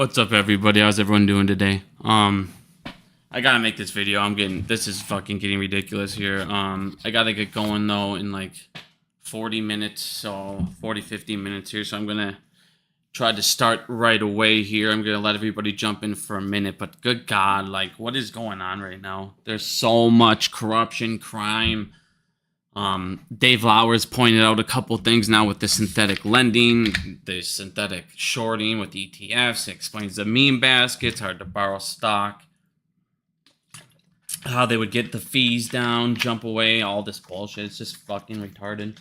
What's up, everybody? How's everyone doing today? I gotta make this video. This is fucking getting ridiculous here. I gotta get going though in like 40 minutes, so 50 minutes here. So I'm gonna try to start right away here. I'm gonna let everybody jump in for a minute, but good God, like, what is going on right now? There's so much corruption, crime. Dave Lowers pointed out a couple things now with the synthetic lending, the synthetic shorting with ETFs. It explains the meme baskets, hard to borrow stock, how they would get the fees down, jump away, all this bullshit. It's just fucking retarded.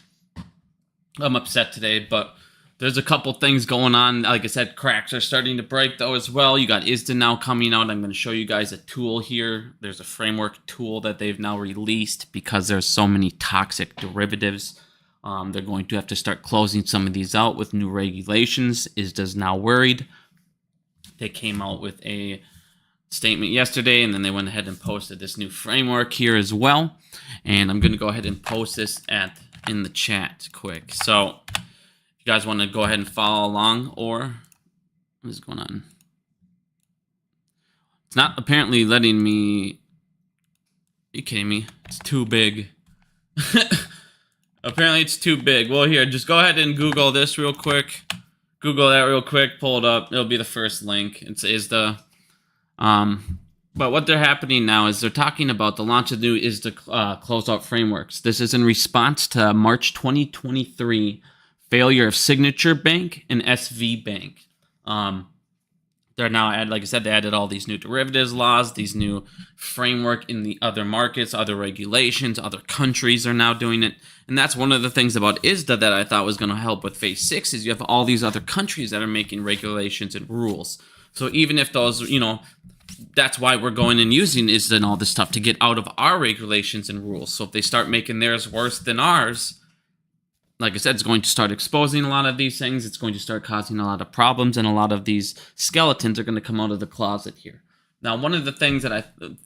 I'm upset today, but there's a couple things going on. Like I said, cracks are starting to break though as well. You got ISDA now coming out. I'm going to show you guys a tool here. There's a framework tool that they've now released because there's so many toxic derivatives. They're going to have to start closing some of these out with new regulations. ISDA's now worried. They came out with a statement yesterday, and then they went ahead and posted this new framework here as well. And I'm going to go ahead and post this in the chat quick. So you guys want to go ahead and follow along, or what is going on? It's not apparently letting me. Are you kidding me? It's too big. Apparently it's too big. Well, here, just go ahead and Google this real quick. Google that real quick. Pull it up. It'll be the first link. It's ISDA. But what they're happening now is they're talking about the launch of new ISDA closeout frameworks. This is in response to March 2023 failure of Signature Bank and SV Bank. They're now, like I said, they added all these new derivatives laws, these new framework in the other markets, other regulations, other countries are now doing it. And that's one of the things about ISDA that I thought was going to help with Phase 6 is you have all these other countries that are making regulations and rules. So even if those, that's why we're going and using ISDA and all this stuff to get out of our regulations and rules. So if they start making theirs worse than ours, like I said, it's going to start exposing a lot of these things. It's going to start causing a lot of problems, and a lot of these skeletons are going to come out of the closet here. Now, one of the things that I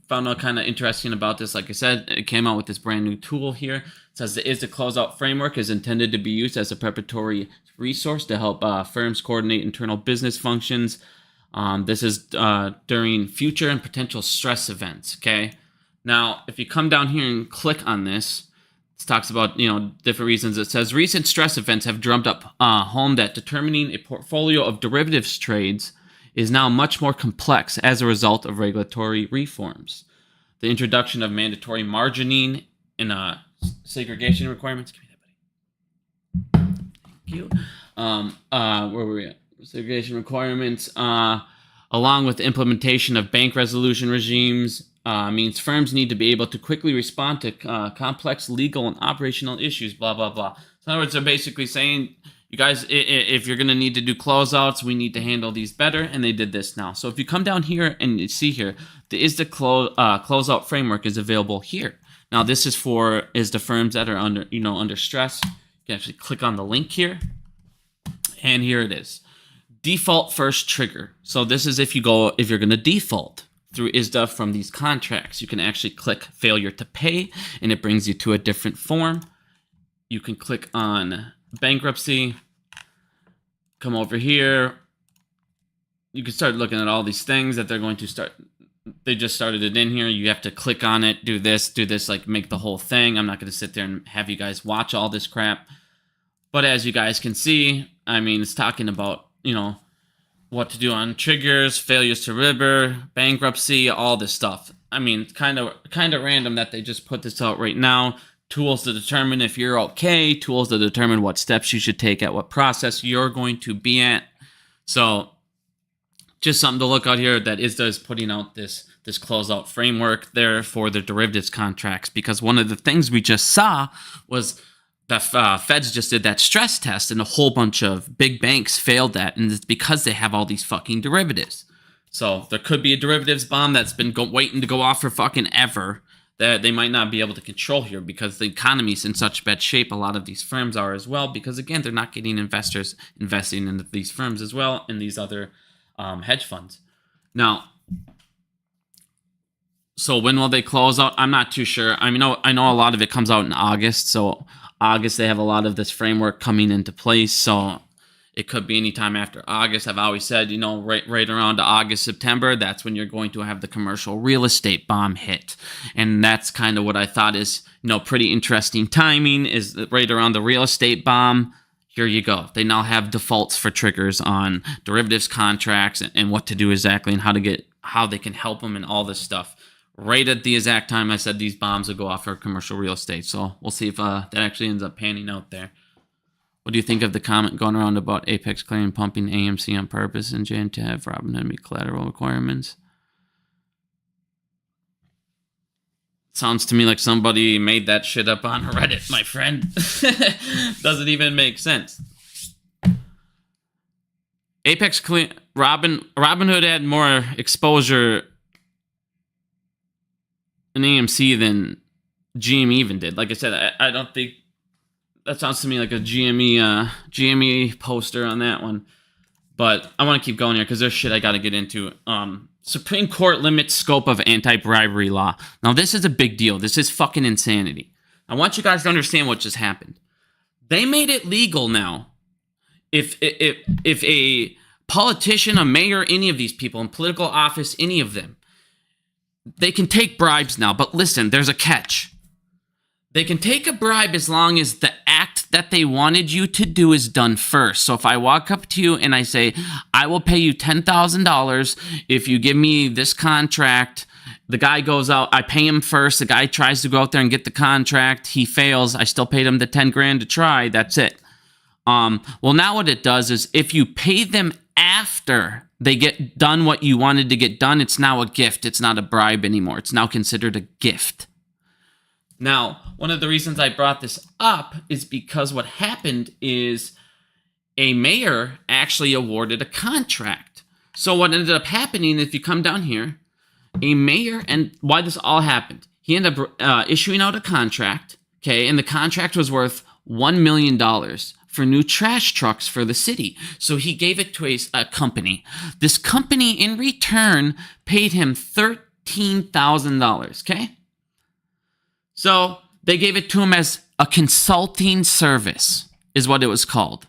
found out kind of interesting about this, like I said, it came out with this brand new tool here. It says the ISDA closeout framework is intended to be used as a preparatory resource to help firms coordinate internal business functions. This is during future and potential stress events, okay? Now, if you come down here and click on this, it talks about, different reasons. It says recent stress events have drummed up home that determining a portfolio of derivatives trades is now much more complex as a result of regulatory reforms. The introduction of mandatory margining and segregation requirements. Give me that, buddy. Thank you. Where were we at? Segregation requirements, along with the implementation of bank resolution regimes, means firms need to be able to quickly respond to complex legal and operational issues, blah, blah, blah. So in other words, they're basically saying, you guys, if you're going to need to do closeouts, we need to handle these better, and they did this now. So if you come down here and you see here, the ISDA closeout framework is available here. Now, this is for ISDA firms that are under stress. You can actually click on the link here, and here it is. Default first trigger. So this is if you're going to default through ISDA from these contracts. You can actually click failure to pay, and it brings you to a different form. You can click on bankruptcy, come over here. You can start looking at all these things that they're going to start. They just started it in here. You have to click on it, do this, like make the whole thing. I'm not going to sit there and have you guys watch all this crap. But as you guys can see, it's talking about, what to do on triggers, failures to river, bankruptcy, all this stuff. Kind of random that they just put this out right now. Tools to determine if you're okay, tools to determine what steps you should take at what process you're going to be at. So just something to look out here that ISDA is putting out this closeout framework there for the derivatives contracts, because one of the things we just saw was the feds just did that stress test, and a whole bunch of big banks failed that, and it's because they have all these fucking derivatives. So there could be a derivatives bomb that's been waiting to go off for fucking ever that they might not be able to control here, because the economy's in such bad shape. A lot of these firms are as well, because again, they're not getting investors investing in these firms as well, and these other hedge funds. Now, so when will they close out? I'm not too sure. I know a lot of it comes out in August, so August they have a lot of this framework coming into place. So It could be anytime after August. I've always said, right around August, September, that's when you're going to have the commercial real estate bomb hit. And that's kind of what I thought is, pretty interesting timing, is right around the real estate bomb. Here you go. They now have defaults for triggers on derivatives contracts and what to do exactly and how they can help them and all this stuff. Right at the exact time I said these bombs would go off for commercial real estate. So we'll see if that actually ends up panning out there. What do you think of the comment going around about Apex Clearing pumping AMC on purpose and Jan to have Robinhood meet collateral requirements? Sounds to me like somebody made that shit up on Reddit, my friend. Doesn't even make sense. Robinhood had more exposure in AMC than GME even did. Like I said, I don't think that sounds to me like a GME poster on that one. But I want to keep going here because there's shit I got to get into. Supreme Court limits scope of anti-bribery law. Now, this is a big deal. This is fucking insanity. I want you guys to understand what just happened. They made it legal now. If a politician, a mayor, any of these people in political office, any of them, they can take bribes now. But listen, there's a catch. They can take a bribe as long as the act that they wanted you to do is done first. So if I walk up to you and I say, I will pay you $10,000 if you give me this contract, the guy goes out, I pay him first, the guy tries to go out there and get the contract, he fails, I still paid him the 10 grand to try, that's it. Well, now what it does is if you pay them after they get done what you wanted to get done, it's now a gift. It's not a bribe anymore. It's now considered a gift. Now, one of the reasons I brought this up is because what happened is a mayor actually awarded a contract. So what ended up happening, if you come down here, a mayor, and why this all happened, he ended up issuing out a contract, okay, and the contract was worth $1 million for new trash trucks for the city. So he gave it to a company. This company, in return, paid him $13,000, okay? So they gave it to him as a consulting service, is what it was called.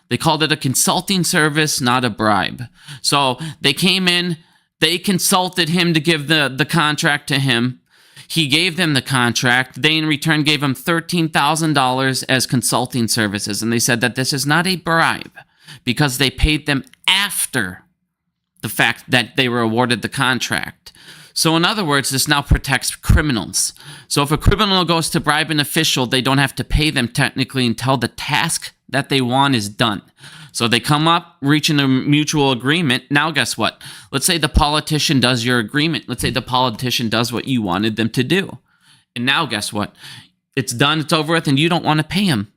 They called it a consulting service, not a bribe. So they came in, they consulted him to give the contract to him. He gave them the contract. They, in return, gave him $13,000 as consulting services. And they said that this is not a bribe because they paid them after the fact that they were awarded the contract. So in other words, this now protects criminals. So if a criminal goes to bribe an official, they don't have to pay them technically until the task that they want is done. So they come up, reaching a mutual agreement. Now guess what? Let's say the politician does your agreement. Let's say the politician does what you wanted them to do. And now guess what? It's done, it's over with, and you don't want to pay him.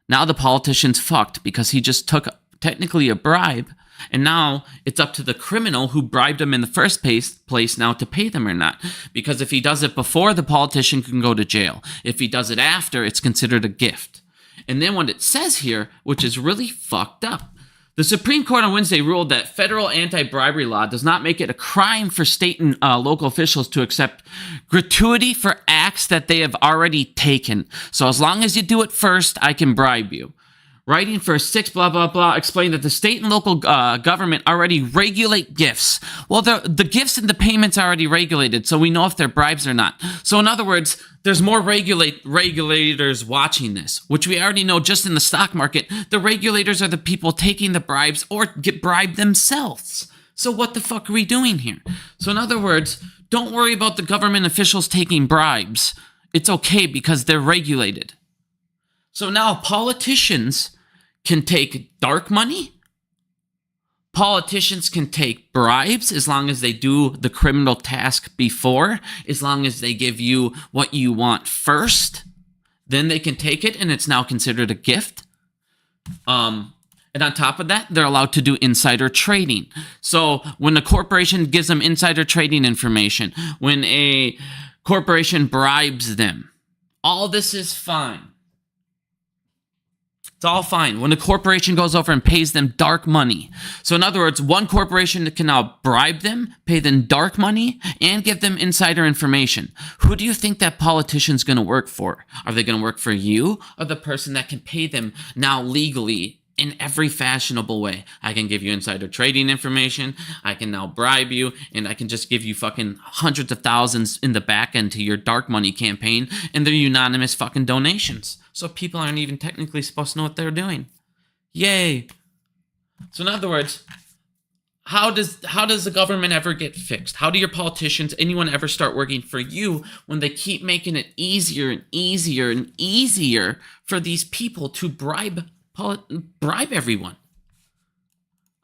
Now the politician's fucked because he just took technically a bribe. And now it's up to the criminal who bribed him in the first place now to pay them or not. Because if he does it before, the politician can go to jail. If he does it after, it's considered a gift. And then what it says here, which is really fucked up, the Supreme Court on Wednesday ruled that federal anti-bribery law does not make it a crime for state and local officials to accept gratuity for acts that they have already taken. So as long as you do it first, I can bribe you. Writing for 6 blah, blah, blah, explained that the state and local government already regulate gifts. Well, the gifts and the payments are already regulated, so we know if they're bribes or not. So in other words, there's more regulators watching this, which we already know just in the stock market. The regulators are the people taking the bribes or get bribed themselves. So what the fuck are we doing here? So in other words, don't worry about the government officials taking bribes. It's okay because they're regulated. So now politicians can take dark money. Politicians can take bribes as long as they do the criminal task before, as long as they give you what you want first. Then they can take it and it's now considered a gift. And on top of that, they're allowed to do insider trading. So when a corporation gives them insider trading information, when a corporation bribes them, all this is fine. It's all fine when a corporation goes over and pays them dark money. So in other words, one corporation can now bribe them, pay them dark money, and give them insider information. Who do you think that politician's going to work for? Are they going to work for you or the person that can pay them now legally in every fashionable way. I can give you insider trading information. I can now bribe you, and I can just give you fucking hundreds of thousands in the back end to your dark money campaign, and they're unanimous fucking donations. So people aren't even technically supposed to know what they're doing. Yay. So in other words, how does the government ever get fixed? How do your politicians, anyone ever start working for you when they keep making it easier and easier and easier for these people to bribe everyone?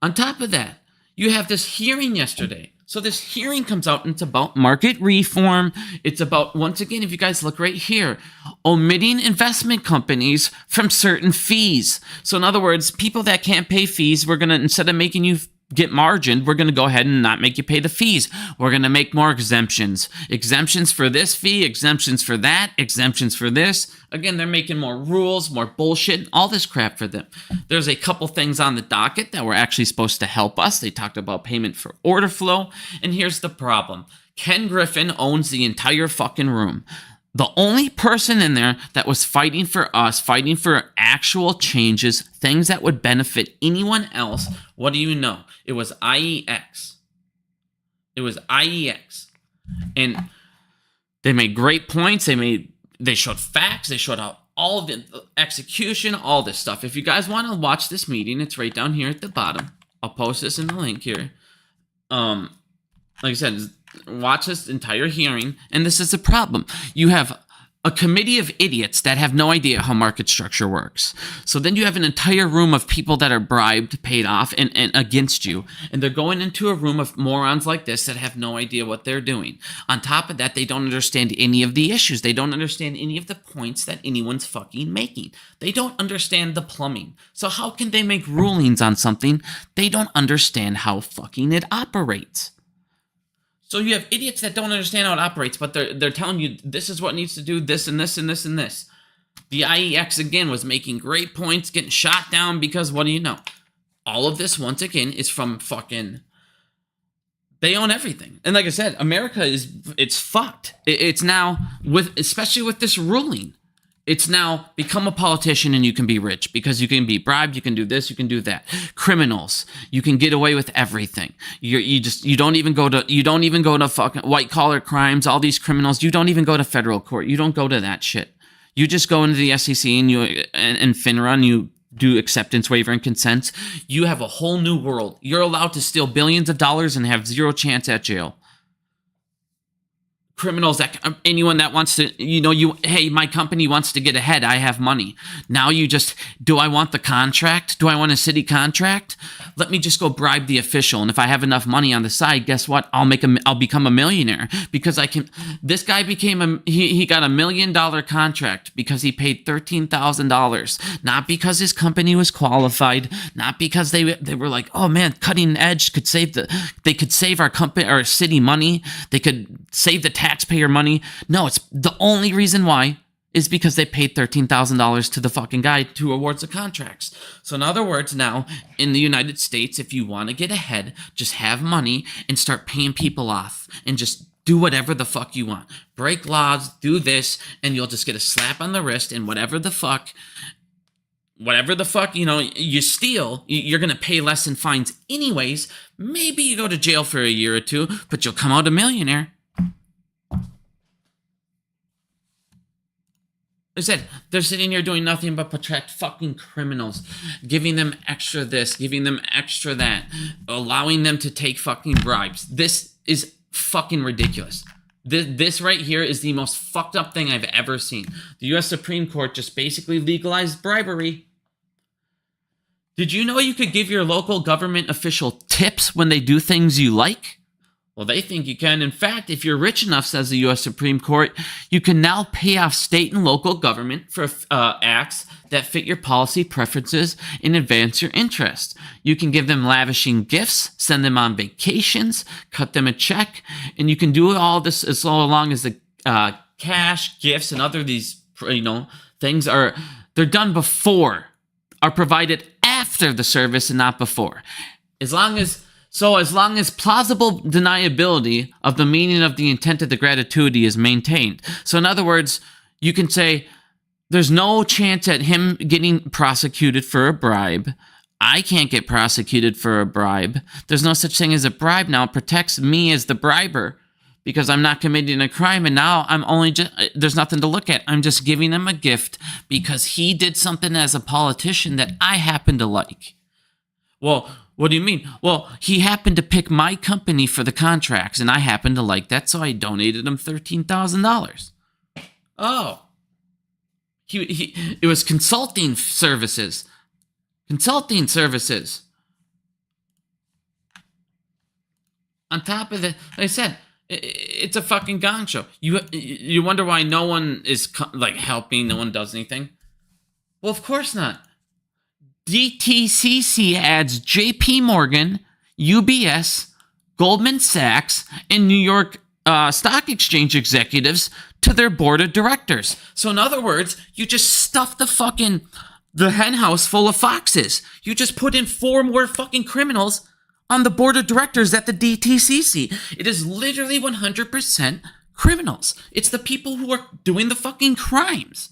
On top of that, you have this hearing yesterday. So this hearing comes out and it's about market reform. It's about, once again, if you guys look right here, omitting investment companies from certain fees. So in other words, people that can't pay fees, we're going to, instead of making you get margined, we're going to go ahead and not make you pay the fees. We're going to make more exemptions. Exemptions for this fee, exemptions for that, exemptions for this. Again, they're making more rules, more bullshit, all this crap for them. There's a couple things on the docket that were actually supposed to help us. They talked about payment for order flow. And here's the problem. Ken Griffin owns the entire fucking room. The only person in there that was fighting for us, fighting for actual changes, things that would benefit anyone else, what do you know? It was IEX. It was IEX. And they made great points. They showed facts. They showed out all of the execution, all this stuff. If you guys want to watch this meeting, it's right down here at the bottom. I'll post this in the link here. Like I said, watch this entire hearing, and this is a problem. You have a committee of idiots that have no idea how market structure works. So then you have an entire room of people that are bribed, paid off, and against you. And they're going into a room of morons like this that have no idea what they're doing. On top of that, they don't understand any of the issues. They don't understand any of the points that anyone's fucking making. They don't understand the plumbing. So how can they make rulings on something they don't understand how fucking it operates? So you have idiots that don't understand how it operates, but they're telling you this is what needs to do this and this and this and this. The IEX, again, was making great points, getting shot down because what do you know? All of this, once again, is from fucking... They own everything. And like I said, America it's fucked. It's now, especially with this ruling, it's now become a politician and you can be rich because you can be bribed, you can do this, you can do that. Criminals, you can get away with everything. You don't even go to fucking white collar crimes, all these criminals, you don't even go to federal court. You don't go to that shit. You just go into the SEC and FINRA and you do acceptance waiver and consents. You have a whole new world. You're allowed to steal billions of dollars and have zero chance at jail. Criminals, anyone that wants to, hey, my company wants to get ahead. I have money. Now do I want the contract? Do I want a city contract? Let me just go bribe the official. And if I have enough money on the side, guess what? I'll become a millionaire because I can. This guy he got $1 million contract because he paid $13,000. Not because his company was qualified. Not because they were like, oh man, cutting edge could they could save our company, our city money. They could save the taxpayer money. No, it's the only reason why is because they paid $13,000 to the fucking guy who awards the contracts. So in other words, now in the United States, if you want to get ahead, just have money and start paying people off and just do whatever the fuck you want. Break laws, do this, and you'll just get a slap on the wrist and whatever the fuck you steal, you're going to pay less in fines anyways. Maybe you go to jail for a year or two, but you'll come out a millionaire. I said, they're sitting here doing nothing but protect fucking criminals, giving them extra this, giving them extra that, allowing them to take fucking bribes. This is fucking ridiculous. This right here is the most fucked up thing I've ever seen. The U.S. Supreme Court just basically legalized bribery. Did you know you could give your local government official tips when they do things you like? Well, they think you can. In fact, if you're rich enough, says the U.S. Supreme Court, you can now pay off state and local government for acts that fit your policy preferences and advance your interest. You can give them lavishing gifts, send them on vacations, cut them a check, and you can do all this as long as the cash, gifts, and other these things they're done before, are provided after the service and not before. As long as plausible deniability of the meaning of the intent of the gratuity is maintained. So in other words, you can say, There's no chance at him getting prosecuted for a bribe. I can't get prosecuted for a bribe. There's no such thing as a bribe now. It protects me as the briber because I'm not committing a crime, and now I'm only just, there's nothing to look at. I'm just giving him a gift because he did something as a politician that I happen to like. Well, what do you mean? Well, he happened to pick my company for the contracts, and I happened to like that, so I donated him $13,000. Oh. It was consulting services. Consulting services. On top of that, like I said, it's a fucking gong show. You wonder why no one is like helping, no one does anything? Well, of course not. DTCC adds JPMorgan, UBS, Goldman Sachs, and New York Stock Exchange executives to their board of directors. So in other words, you just stuff the hen house full of foxes. You just put in 4 more fucking criminals on the board of directors at the DTCC. It is literally 100% criminals. It's the people who are doing the fucking crimes.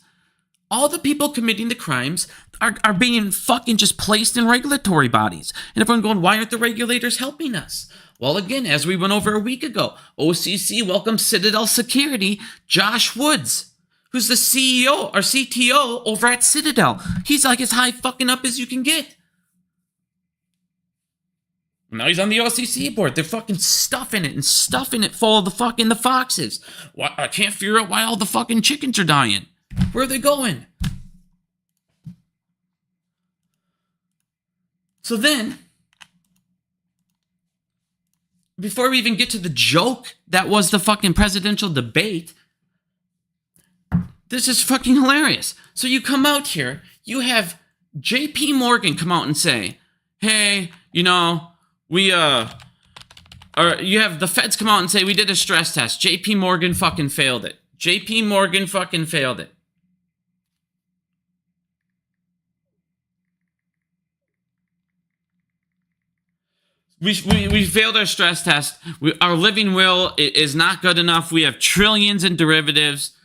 All the people committing the crimes are being fucking just placed in regulatory bodies. And everyone going, why aren't the regulators helping us? Well, again, as we went over a week ago, OCC welcomes Citadel Security, Josh Woods, who's the CEO or CTO over at Citadel. He's like as high fucking up as you can get. Now he's on the OCC board. They're fucking stuffing it full of the foxes. I can't figure out why all the fucking chickens are dying. Where are they going? So then, before we even get to the joke that was the fucking presidential debate, this is fucking hilarious. So you come out here, you have JPMorgan come out and say, hey, we, or you have the feds come out and say, we did a stress test. JPMorgan fucking failed it. JPMorgan fucking failed it. We failed our stress test. Our living will is not good enough. We have trillions in derivatives.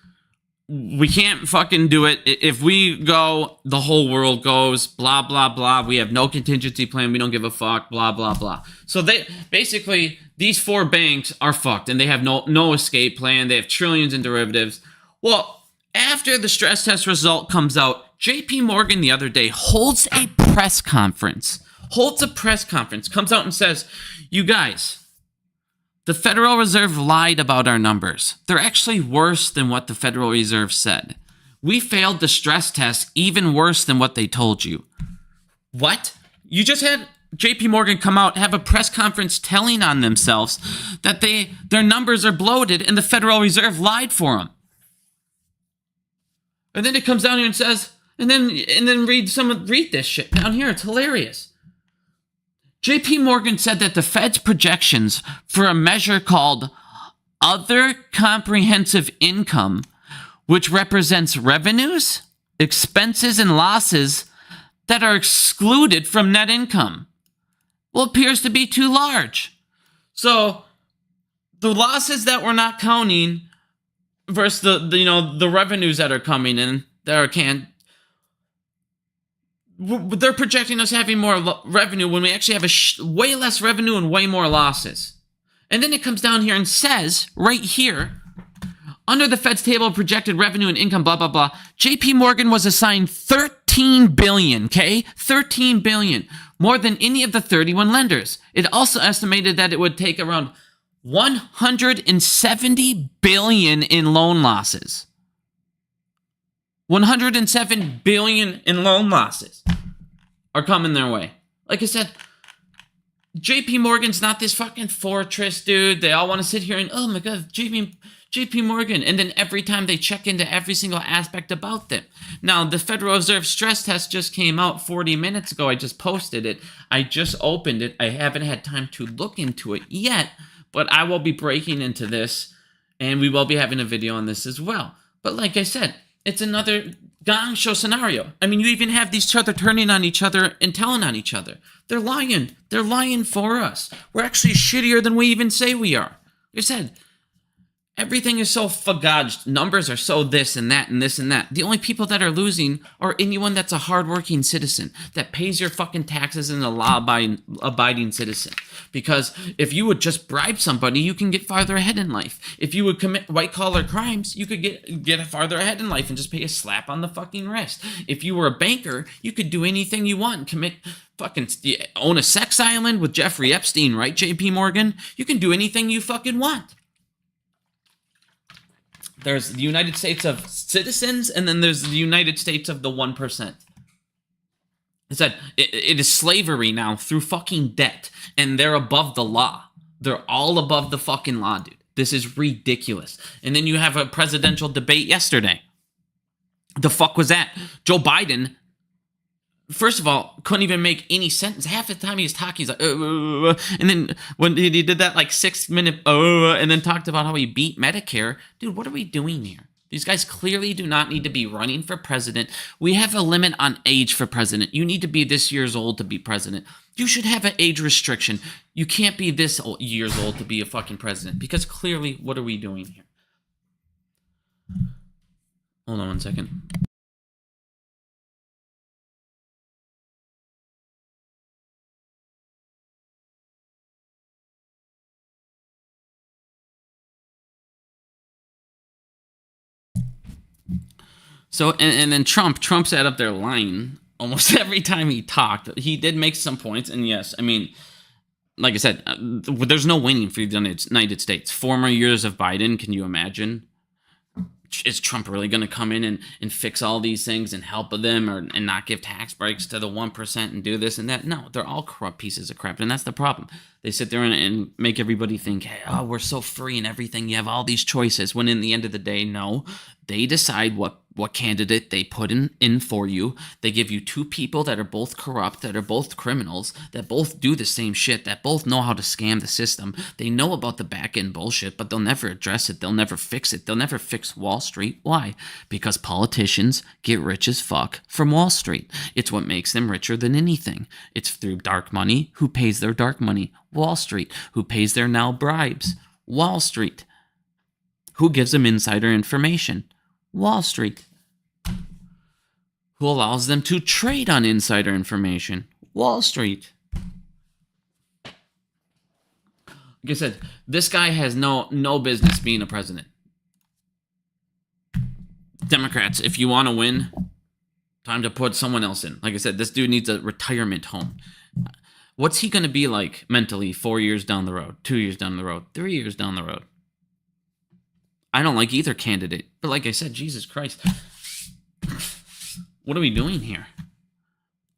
We can't fucking do it. If we go, the whole world goes, blah, blah, blah. We have no contingency plan. We don't give a fuck, blah, blah, blah. So these 4 banks are fucked, and they have no escape plan. They have trillions in derivatives. Well, after the stress test result comes out, JPMorgan the other day holds a press conference, comes out and says, you guys, the Federal Reserve lied about our numbers. They're actually worse than what the Federal Reserve said. We failed the stress test even worse than what they told you. What? You just had JPMorgan come out, have a press conference telling on themselves that their numbers are bloated and the Federal Reserve lied for them. And then it comes down here and says, and then read this shit down here. It's hilarious. JPMorgan said that the Fed's projections for a measure called Other Comprehensive Income, which represents revenues, expenses, and losses that are excluded from net income, appears to be too large. So the losses that we're not counting versus the revenues that are coming in they're projecting us having more revenue when we actually have way less revenue and way more losses. And then it comes down here and says, right here, under the Fed's table of projected revenue and income, blah, blah, blah, JPMorgan was assigned $13 billion, okay? $13 billion, more than any of the 31 lenders. It also estimated that it would take around $170 billion in loan losses. $107 billion in loan losses are coming their way. Like I said, JPMorgan's not this fucking fortress, dude. They all want to sit here and, oh my God, JPMorgan. And then every time they check into every single aspect about them. Now, the Federal Reserve stress test just came out 40 minutes ago. I just posted it. I just opened it. I haven't had time to look into it yet, but I will be breaking into this, and we will be having a video on this as well. But like I said, it's another gong show scenario. I mean, you even have each other turning on each other and telling on each other. They're lying. They're lying for us. We're actually shittier than we even say we are. Like I said, Everything is so fagoged. Numbers are so this and that and this and that. The only people that are losing are anyone that's a hardworking citizen that pays your fucking taxes and a law-abiding citizen. Because if you would just bribe somebody, you can get farther ahead in life. If you would commit white-collar crimes, you could get farther ahead in life and just pay a slap on the fucking wrist. If you were a banker, you could do anything you want and commit own a sex island with Jeffrey Epstein, right, JPMorgan? You can do anything you fucking want. There's the United States of citizens, and then there's the United States of the 1%. It said it is slavery now through fucking debt, and they're above the law. They're all above the fucking law, dude. This is ridiculous. And then you have a presidential debate yesterday. The fuck was that? Joe Biden, first of all, couldn't even make any sentence. Half the time he's talking, he's like, and then when he did that like 6-minute, and then talked about how he beat Medicare. Dude, what are we doing here? These guys clearly do not need to be running for president. We have a limit on age for president. You need to be this years old to be president. You should have an age restriction. You can't be this years old to be a fucking president, because clearly, what are we doing here? Hold on one second. So, and then Trump sat up there lying almost every time he talked. He did make some points, and yes, I mean, like I said, there's no winning for the United States. 4 more years of Biden, can you imagine? Is Trump really going to come in and fix all these things and help them and not give tax breaks to the 1% and do this and that? No, they're all corrupt pieces of crap, and that's the problem. They sit there and make everybody think, hey, oh, we're so free and everything. You have all these choices, when in the end of the day, no. They decide what candidate they put in for you. They give you 2 people that are both corrupt, that are both criminals, that both do the same shit, that both know how to scam the system. They know about the back-end bullshit, but they'll never address it. They'll never fix it. They'll never fix Wall Street. Why? Because politicians get rich as fuck from Wall Street. It's what makes them richer than anything. It's through dark money. Who pays their dark money? Wall Street. Who pays their now bribes? Wall Street. Who gives them insider information? Wall Street. Who allows them to trade on insider information? Wall Street. Like I said, this guy has no business being a president. Democrats, if you want to win, time to put someone else in. Like I said, this dude needs a retirement home. What's he going to be like mentally 4 years down the road, 2 years down the road, 3 years down the road? I don't like either candidate. But like I said, Jesus Christ. What are we doing here?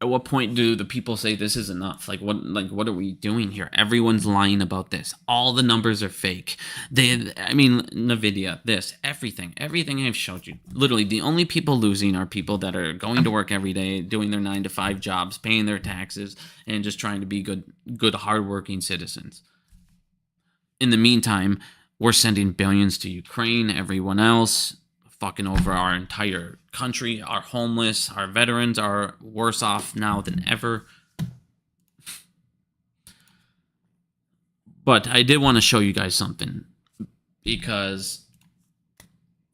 At what point do the people say this is enough? Like what are we doing here? Everyone's lying about this. All the numbers are fake. NVIDIA, everything I've showed you. Literally, the only people losing are people that are going to work every day, doing their 9-to-5 jobs, paying their taxes, and just trying to be good, hardworking citizens. In the meantime, we're sending billions to Ukraine, everyone else, fucking over our entire country. Our homeless, our veterans are worse off now than ever. But I did want to show you guys something, because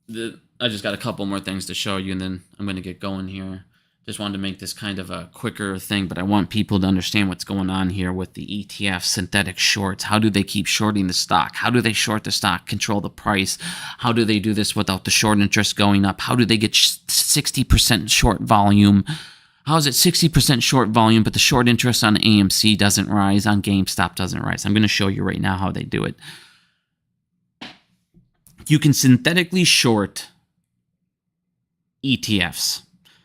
I just got a couple more things to show you, and then I'm going to get going here. Just wanted to make this kind of a quicker thing, but I want people to understand what's going on here with the ETF synthetic shorts. How do they keep shorting the stock? How do they short the stock, control the price? How do they do this without the short interest going up? How do they get 60% short volume? How is it 60% short volume, but the short interest on AMC doesn't rise, on GameStop doesn't rise? I'm going to show you right now how they do it. You can synthetically short ETFs.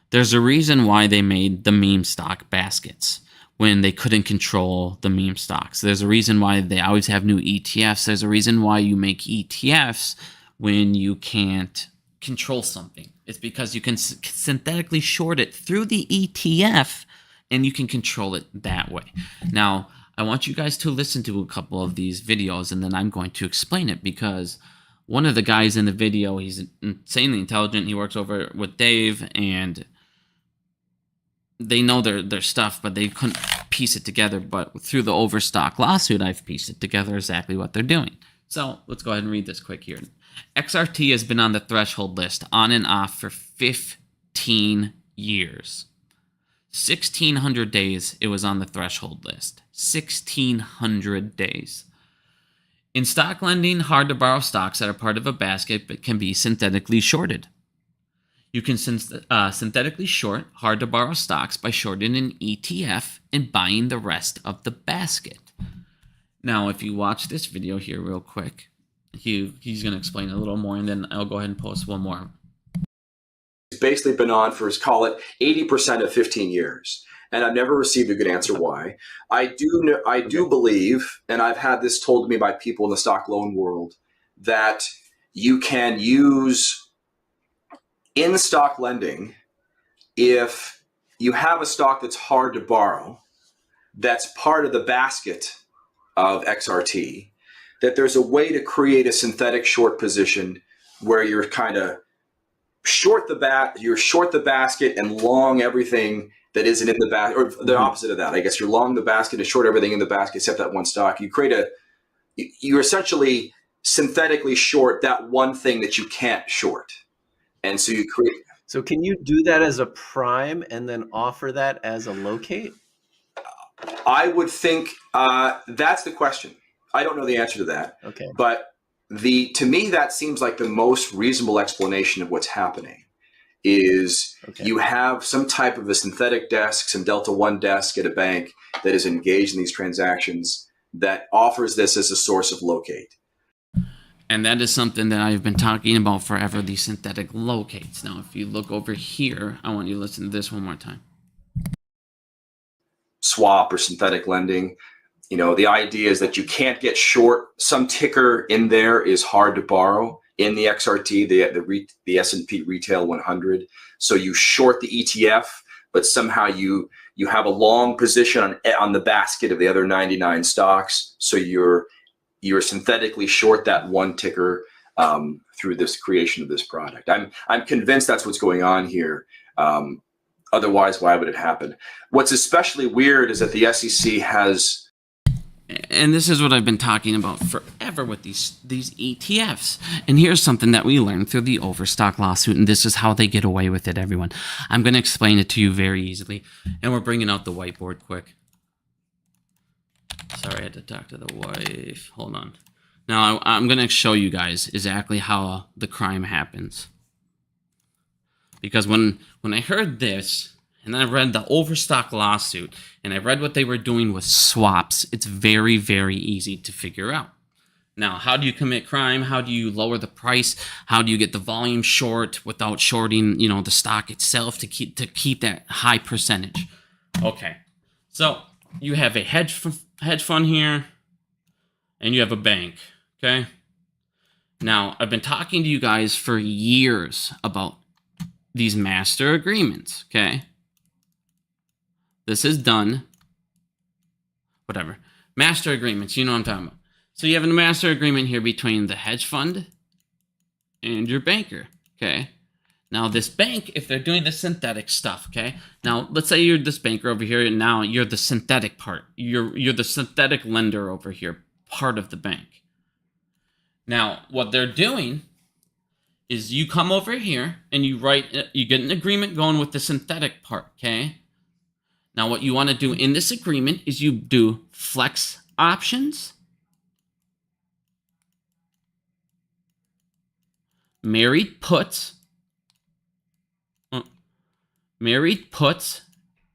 There's a reason why they made the meme stock baskets when they couldn't control the meme stocks. There's a reason why they always have new ETFs. There's a reason why you make ETFs when you can't control something. It's because you can synthetically short it through the ETF, and you can control it that way. Now, I want you guys to listen to a couple of these videos, and then I'm going to explain it, because one of the guys in the video, he's insanely intelligent. He works over with Dave, and they know their stuff, but they couldn't piece it together. But through the Overstock lawsuit, I've pieced it together exactly what they're doing. So let's go ahead and read this quick here. XRT has been on the threshold list on and off for 15 years. 1,600 days it was on the threshold list. 1,600 days. In stock lending, hard-to-borrow stocks that are part of a basket but can be synthetically shorted. You can synthetically short hard-to-borrow stocks by shorting an ETF and buying the rest of the basket. Now, if you watch this video here real quick, he's going to explain a little more, and then I'll go ahead and post one more. It's basically been on for, call it 80% of 15 years. And I've never received a good answer why. I do believe, and I've had this told to me by people in the stock loan world, that you can use in stock lending, if you have a stock that's hard to borrow, that's part of the basket of XRT, that there's a way to create a synthetic short position where you're kind of short the basket and long everything that isn't in the basket, or the opposite of that. I guess you're long the basket and short everything in the basket except that one stock. You essentially synthetically short that one thing that you can't short. And so you create. So can you do that as a prime and then offer that as a locate? I would think that's the question. I don't know the answer to that. Okay. But to me, that seems like the most reasonable explanation of what's happening is you have some type of a synthetic desk, some Delta One desk at a bank that is engaged in these transactions that offers this as a source of locate. And that is something that I've been talking about forever, these synthetic locates. Now, if you look over here, I want you to listen to this one more time. Swap or synthetic lending. You know, the idea is that you can't get short. Some ticker in there is hard to borrow in the XRT, the S&P Retail 100. So you short the ETF, but somehow you have a long position on the basket of the other 99 stocks. So you're synthetically short that one ticker through this creation of this product. I'm convinced that's what's going on here. Otherwise, why would it happen? What's especially weird is that the SEC has. And this is what I've been talking about forever with these ETFs. And here's something that we learned through the Overstock lawsuit, and this is how they get away with it, everyone. I'm going to explain it to you very easily, and we're bringing out the whiteboard quick. Sorry, I had to talk to the wife. Hold on. Now, I'm going to show you guys exactly how the crime happens. Because when I heard this, and I read the Overstock lawsuit, and I read what they were doing with swaps, it's very, very easy to figure out. Now, how do you commit crime? How do you lower the price? How do you get the volume short without shorting, the stock itself to keep that high percentage? Okay, so you have a hedge fund here, and you have a bank, okay? Now, I've been talking to you guys for years about these master agreements, okay? This is done. Whatever. Master agreements, you know what I'm talking about. So you have a master agreement here between the hedge fund and your banker, okay? Now this bank, if they're doing the synthetic stuff, okay? Now let's say you're this banker over here, and now you're the synthetic part. You're the synthetic lender over here, part of the bank. Now what they're doing is you come over here and you get an agreement going with the synthetic part, okay? Now, what you want to do in this agreement is you do flex options, married puts, and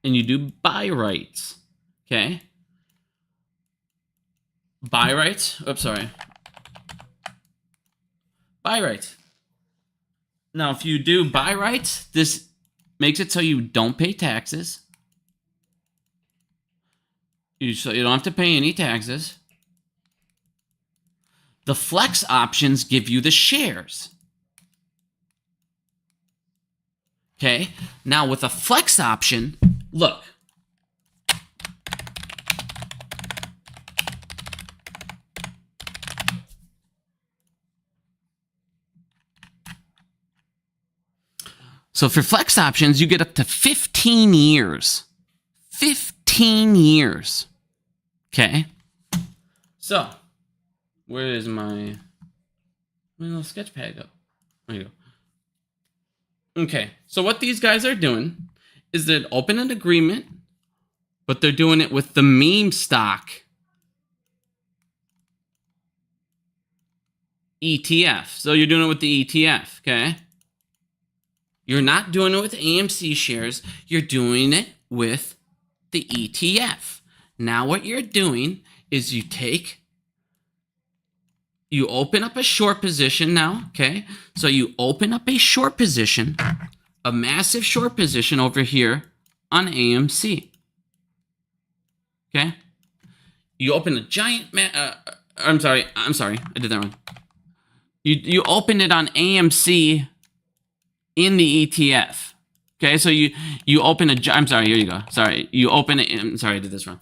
you do buy rights, okay? Buy rights. Now, if you do buy rights, this makes it so you don't pay taxes. So you don't have to pay any taxes. The flex options give you the shares. Okay? Now with a flex option, look. So for flex options, you get up to 15 years. 15 years. Okay. So, where is my... My little sketch pad go. There you go. Okay, so what these guys are doing is they're open an agreement, but they're doing it with the meme stock ETF. So you're doing it with the ETF, okay? You're not doing it with AMC shares. You're doing it with the ETF. Now what you're doing is you open up a short position now, okay? So you open up a short position, a massive short position over here on AMC, okay? You open a giant, I'm sorry, I did that wrong. You open it on AMC in the ETF, okay? So you open I'm sorry, here you go. Sorry, you open it, I'm sorry, I did this wrong.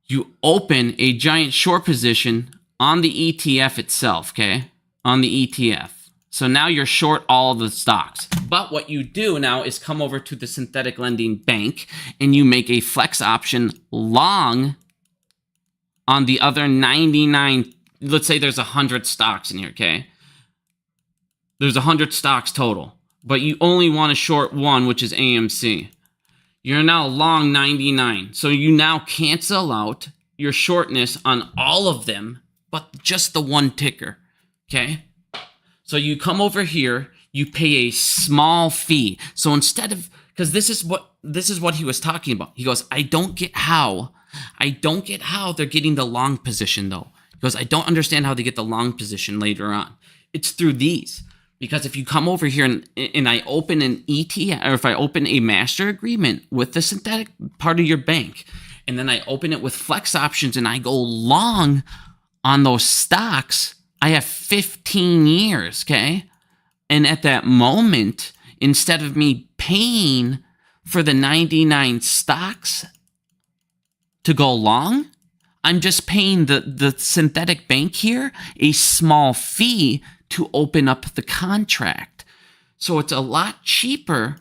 You open a giant short position on the ETF itself, okay? On the ETF. So now you're short all the stocks. But what you do now is come over to the synthetic lending bank and you make a flex option long on the other 99. Let's say there's 100 stocks in here, okay? There's 100 stocks total, but you only want to short one, which is AMC. You're now long 99. So you now cancel out your shortness on all of them, but just the one ticker, okay? So you come over here, you pay a small fee. So instead of, because this is what he was talking about. He goes, I don't get how they're getting the long position though. He goes, I don't understand how they get the long position later on. It's through these. Because if you come over here and I open an ETF, or if I open a master agreement with the synthetic part of your bank, and then I open it with flex options and I go long on those stocks, I have 15 years, okay? And at that moment, instead of me paying for the 99 stocks to go long, I'm just paying the synthetic bank here a small fee to open up the contract. So it's a lot cheaper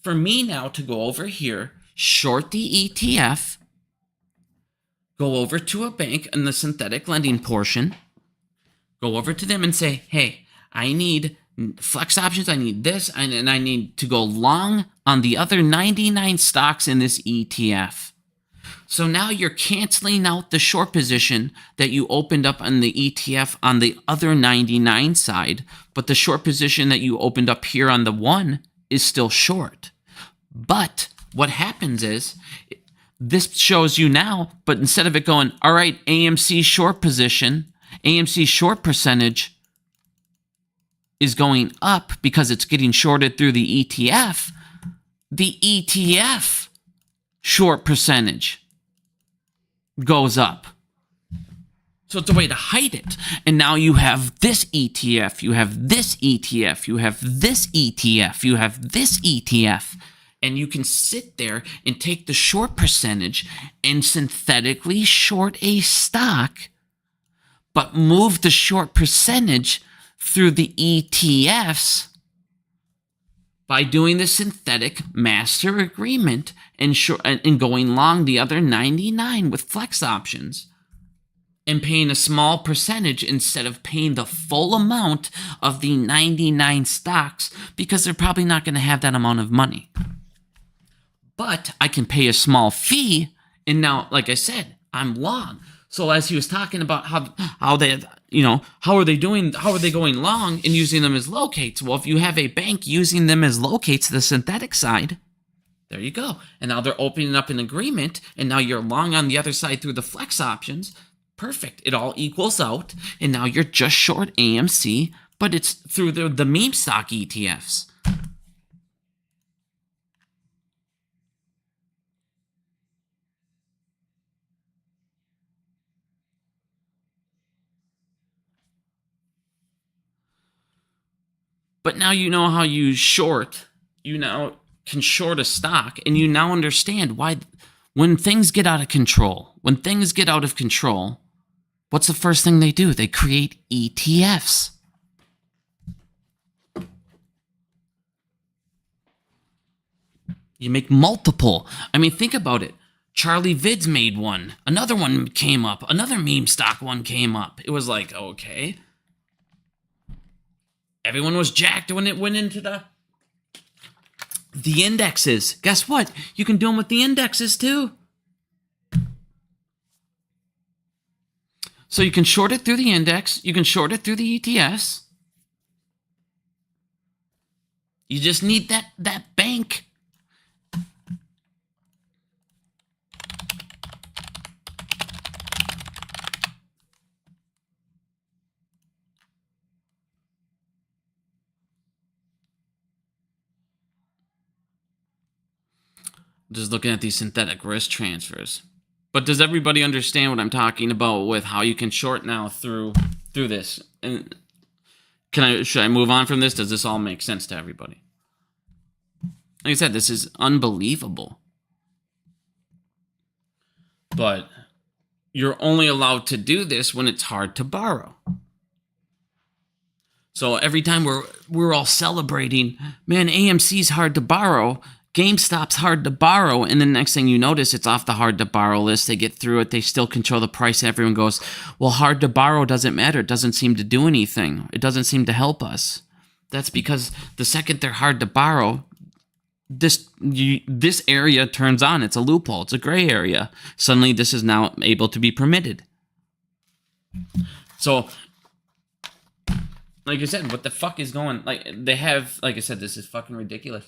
for me now to go over here, short the ETF, go over to a bank in the synthetic lending portion, go over to them and say, hey, I need flex options, I need this, and I need to go long on the other 99 stocks in this ETF. So now you're canceling out the short position that you opened up on the ETF on the other 99 side, but the short position that you opened up here on the one is still short. But what happens is this shows you now, but instead of it going, all right, AMC short position, AMC short percentage is going up because it's getting shorted through the ETF short percentage goes up. So it's a way to hide it. And now you have this ETF, you have this ETF, you have this ETF, you have this ETF. And you can sit there and take the short percentage and synthetically short a stock, but move the short percentage through the ETFs by doing the synthetic master agreement and going long the other 99 with flex options and paying a small percentage instead of paying the full amount of the 99 stocks because they're probably not going to have that amount of money. But I can pay a small fee, and now, like I said, I'm long. So as he was talking about how they, how are they going long and using them as locates? Well, if you have a bank using them as locates, the synthetic side, there you go. And now they're opening up an agreement, and now you're long on the other side through the flex options. Perfect. It all equals out, and now you're just short AMC, but it's through the meme stock ETFs. But now you know how you now can short a stock, and you now understand why when things get out of control, what's the first thing they do? They create ETFs. You make multiple. I mean, think about it. Charlie Vids made one. Another one came up. Another meme stock one came up. It was like, okay. Everyone was jacked when it went into the indexes. Guess what? You can do them with the indexes too. So you can short it through the index. You can short it through the ETFs. You just need that bank. Just looking at these synthetic risk transfers. But does everybody understand what I'm talking about with how you can short now through this? And should I move on from this? Does this all make sense to everybody? Like I said, this is unbelievable. But you're only allowed to do this when it's hard to borrow. So every time we're all celebrating, man, AMC's hard to borrow, GameStop's hard to borrow, and the next thing you notice, it's off the hard to borrow list. They get through it. They still control the price. Everyone goes, well, hard to borrow doesn't matter. It doesn't seem to do anything. It doesn't seem to help us. That's because the second they're hard to borrow, this area turns on. It's a loophole. It's a gray area. Suddenly, this is now able to be permitted. So, like I said, what the fuck is going? Like they have, like I said, this is fucking ridiculous.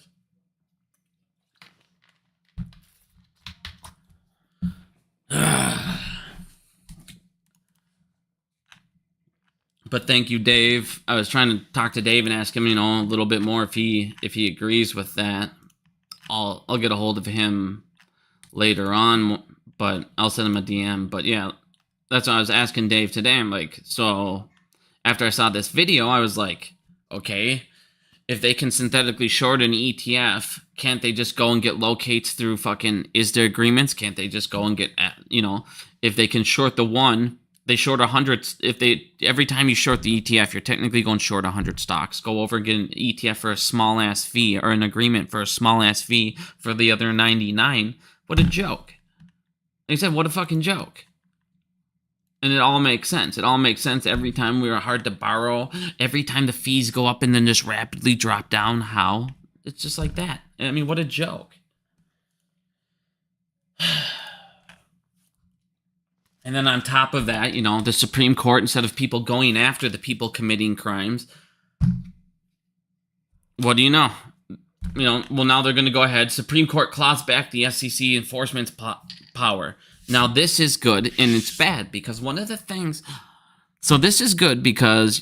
But thank you, Dave. I was trying to talk to Dave and ask him, a little bit more if he agrees with that. I'll get a hold of him later on, but I'll send him a DM. But yeah, that's what I was asking Dave today. I'm like, so after I saw this video, I was like, okay, if they can synthetically short an ETF, can't they just go and get locates through fucking ISDA agreements? Can't they just go and get, if they can short the one, they short 100. Every time you short the ETF, you're technically going short 100 stocks. Go over and get an ETF for a small ass fee, or an agreement for a small ass fee for the other 99. What a joke. Like I said, what a fucking joke. And it all makes sense. It all makes sense every time we are hard to borrow. Every time the fees go up and then just rapidly drop down. How? It's just like that. I mean, what a joke. And then on top of that, the Supreme Court, instead of people going after the people committing crimes, what do you know? Well, now they're going to go ahead. Supreme Court claws back the SEC enforcement's power. Now, this is good, and it's bad, because one of the things... So this is good because,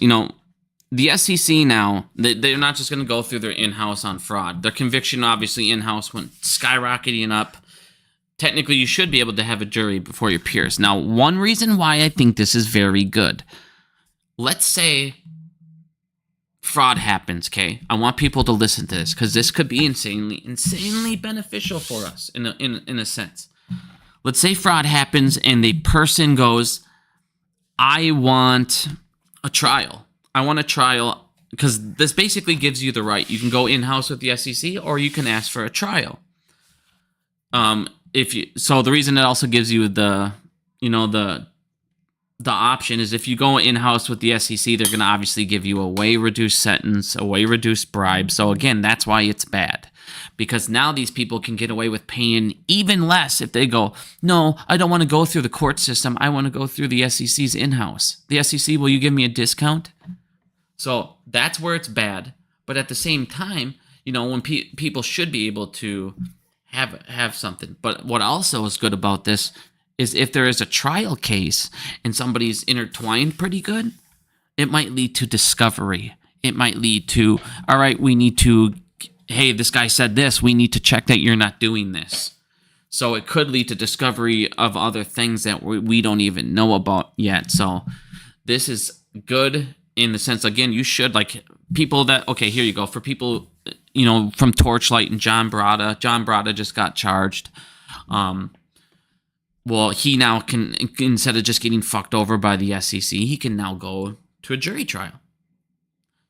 the SEC now, they're not just going to go through their in-house on fraud. Their conviction, obviously, in-house went skyrocketing up. Technically, you should be able to have a jury before your peers. Now, one reason why I think this is very good. Let's say fraud happens, okay? I want people to listen to this, because this could be insanely beneficial for us in a sense. Let's say fraud happens and the person goes, I want a trial. I want a trial, because this basically gives you the right. You can go in-house with the SEC, or you can ask for a trial. So the reason it also gives you the option is if you go in-house with the SEC, they're going to obviously give you a way reduced sentence, a way reduced bribe. So again, that's why it's bad. Because now these people can get away with paying even less if they go, no, I don't want to go through the court system. I want to go through the SEC's in-house. The SEC, will you give me a discount? So that's where it's bad. But at the same time, when people should be able to have something. But what also is good about this is if there is a trial case and somebody's intertwined pretty good, it might lead to discovery. It might lead to, all right, we need to, hey, this guy said this, we need to check that you're not doing this. So it could lead to discovery of other things that we don't even know about yet. So this is good in the sense, again, you should, like, people that, okay, here you go, for people, from Torchlight and John Brada just got charged. Well, he now can, instead of just getting fucked over by the SEC, he can now go to a jury trial.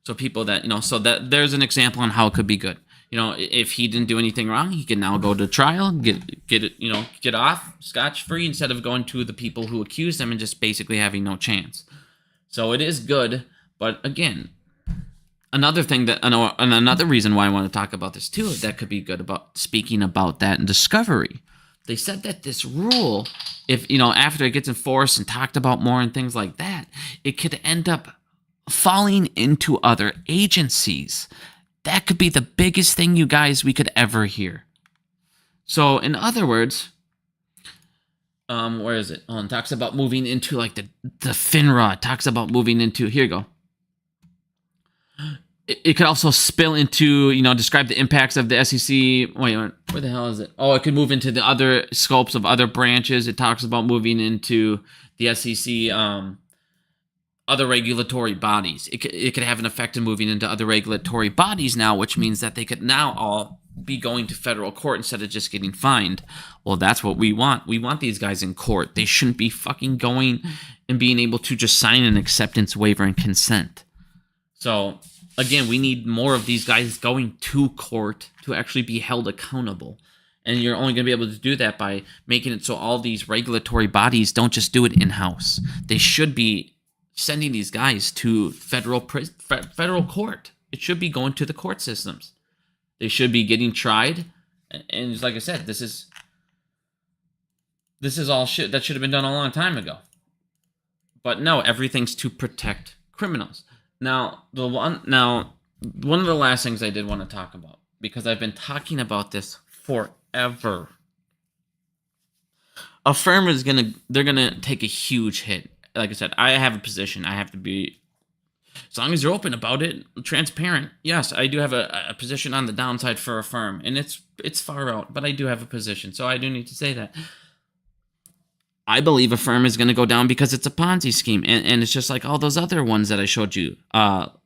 So people that, so that there's an example on how it could be good. If he didn't do anything wrong, he can now go to trial, get it, get off scotch-free instead of going to the people who accused him and just basically having no chance. So it is good, but again, another thing that, and another reason why I want to talk about this too, that could be good about speaking about that in discovery. They said that this rule, if, after it gets enforced and talked about more and things like that, it could end up falling into other agencies. That could be the biggest thing, you guys, we could ever hear. So, in other words, where is it? Oh, it talks about moving into like the FINRA. It talks about moving into, here you go. It could also spill into, describe the impacts of the SEC. Wait, where the hell is it? Oh, it could move into the other scopes of other branches. It talks about moving into the SEC, other regulatory bodies. It could have an effect in moving into other regulatory bodies now, which means that they could now all be going to federal court instead of just getting fined. Well, that's what we want. We want these guys in court. They shouldn't be fucking going and being able to just sign an acceptance waiver and consent. So, again, we need more of these guys going to court to actually be held accountable. And you're only going to be able to do that by making it so all these regulatory bodies don't just do it in-house. They should be sending these guys to federal court. It should be going to the court systems. They should be getting tried. And like I said, this is all shit that should have been done a long time ago. But no, everything's to protect criminals. Now, one of the last things I did want to talk about, because I've been talking about this forever. A firm they're gonna take a huge hit. Like I said, I have a position. I have to be, as long as you're open about it, transparent. Yes, I do have a position on the downside for a firm, and it's far out, but I do have a position, so I do need to say that. I believe a firm is going to go down because it's a Ponzi scheme, and it's just like all those other ones that I showed you. Fuck,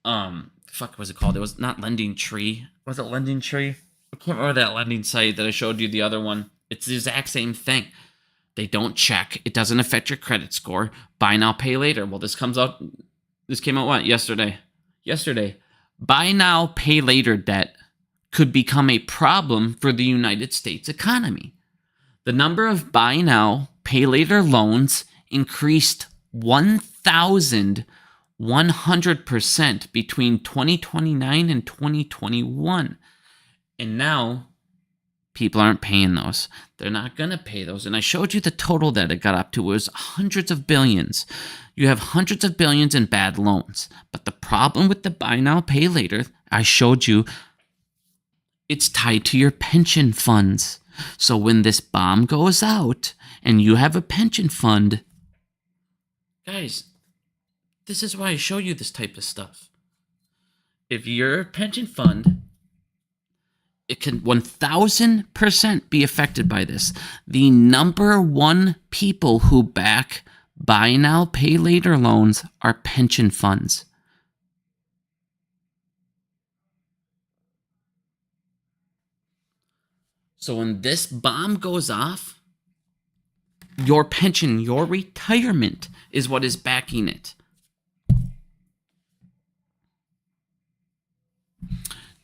what was it called? It was not Lending Tree. Was it Lending Tree? I can't remember that lending site that I showed you, the other one. It's the exact same thing. They don't check. It doesn't affect your credit score. Buy now, pay later. Well, this came out what? Yesterday. Buy now, pay later debt could become a problem for the United States economy. The number of buy now, pay later loans increased 1,100% between 2029 and 2021. And now, people aren't paying those. They're not going to pay those. And I showed you the total that it got up to. It was hundreds of billions. You have hundreds of billions in bad loans. But the problem with the buy now, pay later, I showed you, it's tied to your pension funds. So when this bomb goes out and you have a pension fund, guys, this is why I show you this type of stuff. If your pension fund, it can 1,000% be affected by this. The number one people who back buy now, pay later loans are pension funds. So when this bomb goes off, your pension, your retirement is what is backing it.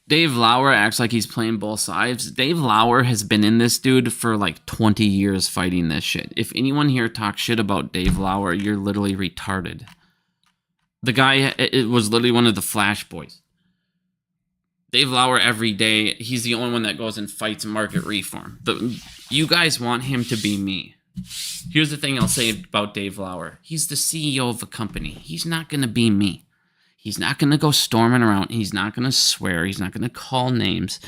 Dave Lauer acts like he's playing both sides. Dave Lauer has been in this dude for like 20 years fighting this shit. If anyone here talks shit about Dave Lauer, you're literally retarded. The guy, it was literally one of the Flash boys. Dave Lauer every day, he's the only one that goes and fights market reform. You guys want him to be me. Here's the thing I'll say about Dave Lauer. He's the CEO of a company. He's not going to be me. He's not going to go storming around. He's not going to swear. He's not going to call names.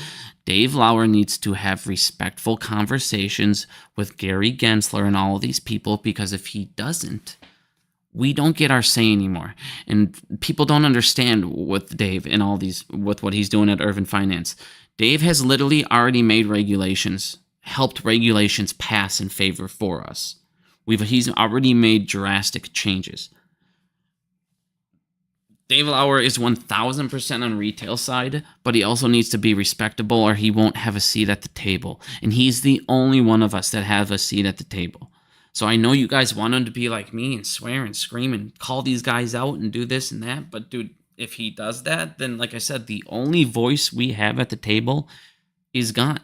Dave Lauer needs to have respectful conversations with Gary Gensler and all of these people, because if he doesn't, we don't get our say anymore. And people don't understand with Dave and all these, with what he's doing at Irvin Finance. Dave has literally already made regulations, helped regulations pass in favor for us. He's already made drastic changes. Dave Lauer is 1,000% on retail side, but he also needs to be respectable or he won't have a seat at the table. And he's the only one of us that have a seat at the table. So I know you guys want him to be like me and swear and scream and call these guys out and do this and that. But dude, if he does that, then like I said, the only voice we have at the table is gone.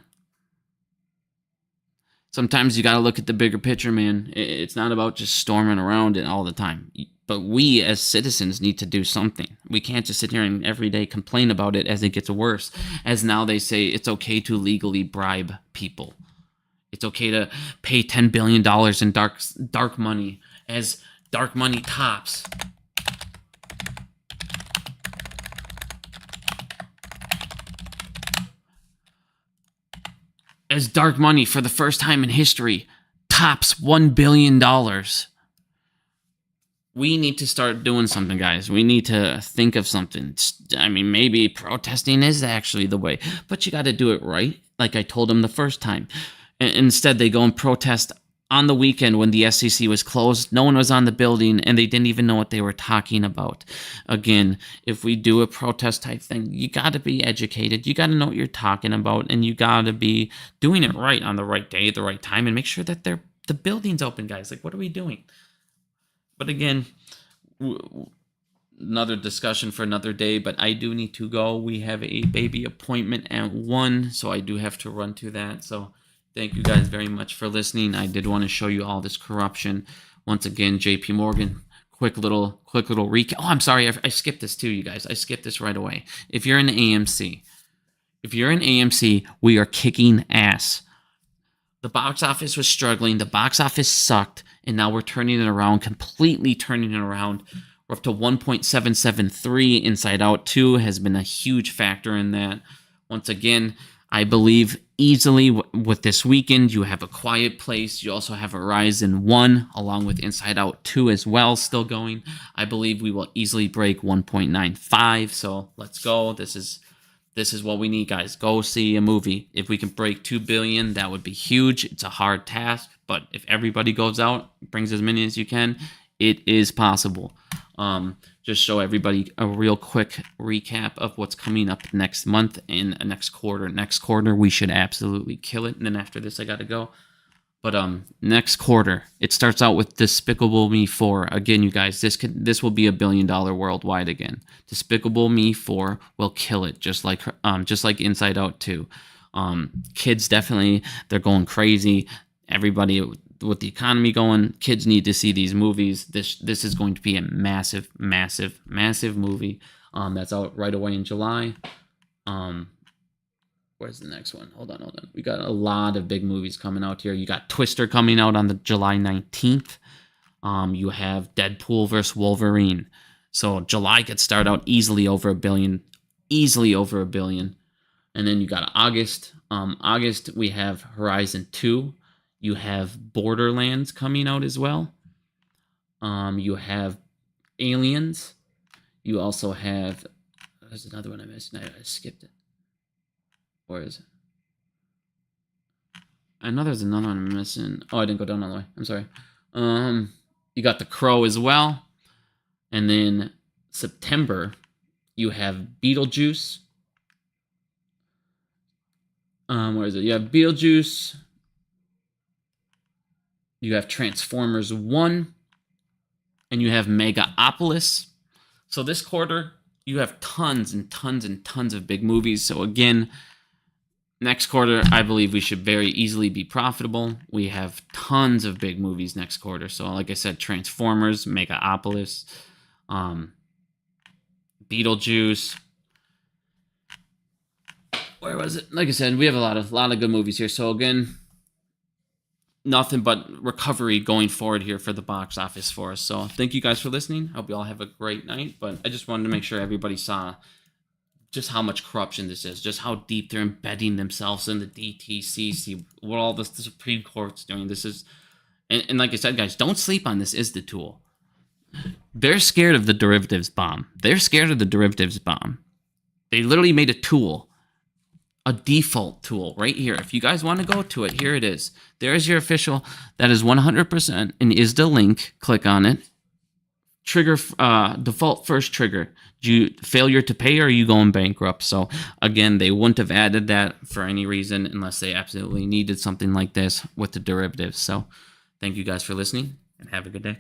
Sometimes you got to look at the bigger picture, man. It's not about just storming around it all the time. But we as citizens need to do something. We can't just sit here and every day complain about it as it gets worse. As now they say it's okay to legally bribe people. It's okay to pay $10 billion in dark money as dark money tops. As dark money for the first time in history tops $1 billion. We need to start doing something, guys. We need to think of something. I mean, maybe protesting is actually the way, but you got to do it right. Like I told them the first time. Instead, they go and protest on the weekend when the SEC was closed. No one was on the building, and they didn't even know what they were talking about. Again, if we do a protest type thing, you got to be educated. You got to know what you're talking about, and you got to be doing it right on the right day, at the right time, and make sure that the building's open, guys. Like, what are we doing? But again, another discussion for another day, but I do need to go. We have a baby appointment at 1, so I do have to run to that. So thank you guys very much for listening. I did want to show you all this corruption. Once again, JPMorgan, quick little recap. Oh, I'm sorry. I skipped this too, you guys. I skipped this right away. If you're an AMC, we are kicking ass. The box office was struggling. The box office sucked. And now we're turning it around, completely turning it around. We're up to 1.773. Inside Out 2 has been a huge factor in that. Once again, I believe easily with this weekend, you have A Quiet Place. You also have Horizon 1, along with Inside Out 2 as well, still going. I believe we will easily break 1.95. So let's go. This is what we need, guys. Go see a movie. If we can break 2 billion, that would be huge. It's a hard task, but if everybody goes out, brings as many as you can, it is possible. Just show everybody a real quick recap of what's coming up next month and next quarter. Next quarter, we should absolutely kill it. And then after this, I got to go. But next quarter, it starts out with Despicable Me 4. Again, you guys, this will be $1 billion worldwide again. Despicable Me 4 will kill it, just like Inside Out 2. Kids definitely, they're going crazy. Everybody with the economy going, kids need to see these movies. This is going to be a massive, massive, massive movie. That's out right away in July. Where's the next one? Hold on. We got a lot of big movies coming out here. You got Twister coming out on the July 19th. You have Deadpool vs. Wolverine. So July could start out easily over $1 billion. And then you got August. August, we have Horizon 2. You have Borderlands coming out as well. You have Aliens. You also have... There's another one I missed. I skipped it. Where is it? I know there's another one I'm missing. Oh, I didn't go down all the way. I'm sorry. You got The Crow as well. And then September, you have Beetlejuice. Where is it? You have Beetlejuice. You have Transformers 1. And you have Megapolis. So this quarter, you have tons and tons and tons of big movies. So again, next quarter, I believe we should very easily be profitable. We have tons of big movies next quarter. So like I said, Transformers, Megapolis, Beetlejuice. Where was it? Like I said, we have a lot of good movies here. So again, nothing but recovery going forward here for the box office for us. So thank you guys for listening. Hope you all have a great night. But I just wanted to make sure everybody saw just how much corruption this is, just how deep they're embedding themselves in the DTC, see what all the Supreme Court's doing. This is, and like I said, guys, don't sleep on this ISDA tool. They're scared of the derivatives bomb. They literally made a tool, a default tool right here. If you guys want to go to it, here it is. There's your official. That is 100% an ISDA link. Click on it. Trigger, default first trigger. Failure to pay, or are you going bankrupt? So again, they wouldn't have added that for any reason unless they absolutely needed something like this with the derivatives. So thank you guys for listening and have a good day.